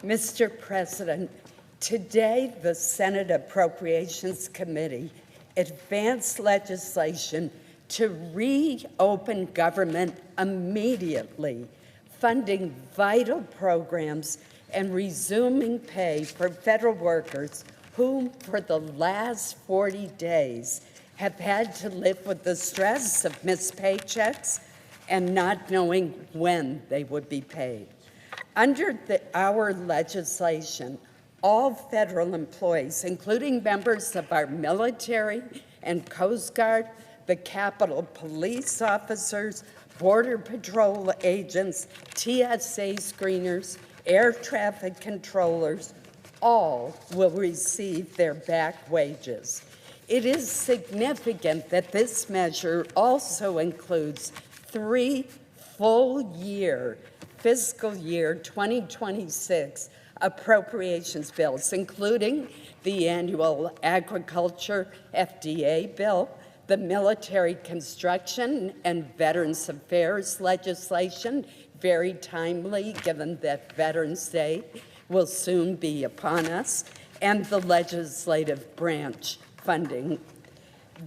Mr. President, today the Senate Appropriations Committee advanced legislation to reopen government immediately, funding vital programs and resuming pay for federal workers who, for the last 40 days, have had to live with the stress of missed paychecks and not knowing when they would be paid. Under our legislation, all federal employees, including members of our military and Coast Guard, the Capitol Police officers, Border Patrol agents, TSA screeners, air traffic controllers, all will receive their back wages. It is significant that this measure also includes 3 full-year fiscal year 2026 appropriations bills, including the annual agriculture FDA bill, the military construction and Veterans Affairs legislation, very timely given that Veterans Day will soon be upon us, and the legislative branch funding.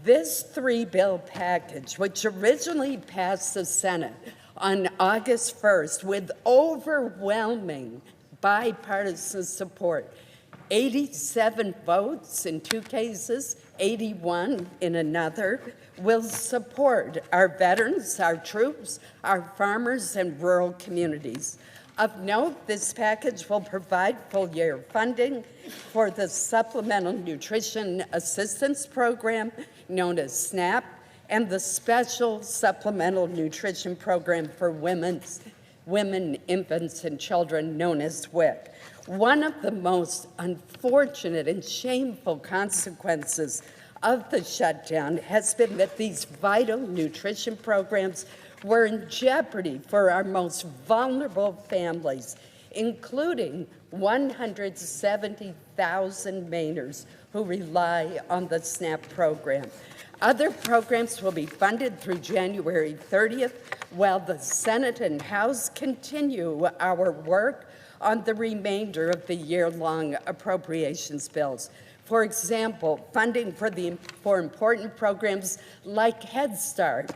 This 3-bill package, which originally passed the Senate on August 1st with overwhelming bipartisan support, 87 votes in 2 cases, 81 in another, will support our veterans, our troops, our farmers, and rural communities. Of note, this package will provide full-year funding for the Supplemental Nutrition Assistance Program, known as SNAP, and the Special Supplemental Nutrition Program for women, infants, and children, known as WIC. One of the most unfortunate and shameful consequences of the shutdown has been that these vital nutrition programs were in jeopardy for our most vulnerable families, including 170,000 Mainers who rely on the SNAP program. Other programs will be funded through January 30th, while the Senate and House continue our work on the remainder of the year-long appropriations bills. For example, funding for important programs like Head Start,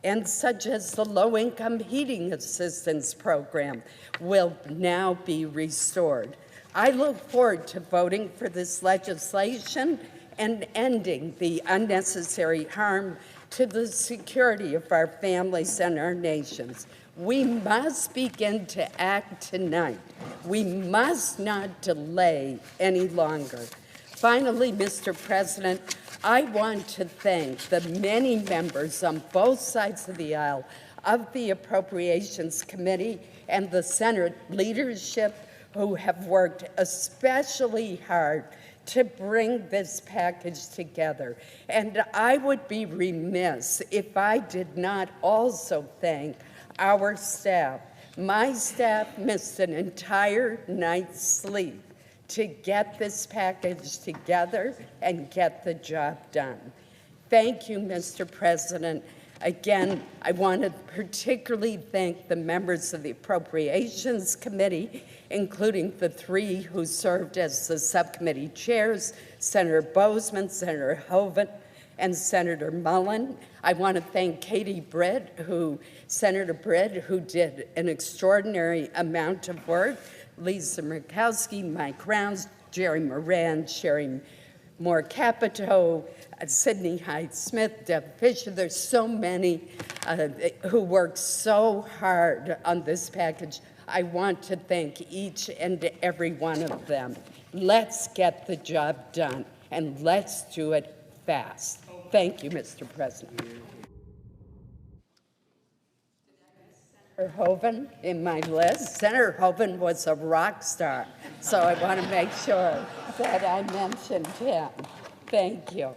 and such as the Low-Income Heating Assistance Program, will now be restored. I look forward to voting for this legislation and ending the unnecessary harm to the security of our families and our nations. We must begin to act tonight. We must not delay any longer. Finally, Mr. President, I want to thank the many members on both sides of the aisle of the Appropriations Committee and the Senate leadership who have worked especially hard to bring this package together. And I would be remiss if I did not also thank our staff. My staff missed an entire night's sleep to get this package together and get the job done. Thank you, Mr. President. Again, I want to particularly thank the members of the Appropriations Committee, including the 3 who served as the subcommittee chairs, Senator Bozeman, Senator Hoeven, and Senator Mullen. I want to thank Senator Britt, who did an extraordinary amount of work, Lisa Murkowski, Mike Rounds, Jerry Moran, Sherry Moore Capito, Sidney Hyde-Smith, Deb Fisher. There's so many who worked so hard on this package. I want to thank each and every one of them. Let's get the job done, and let's do it fast. Thank you, Mr. President. Senator Hoeven in my list. Senator Hoeven was a rock star, so I want to make sure that I mentioned him. Thank you.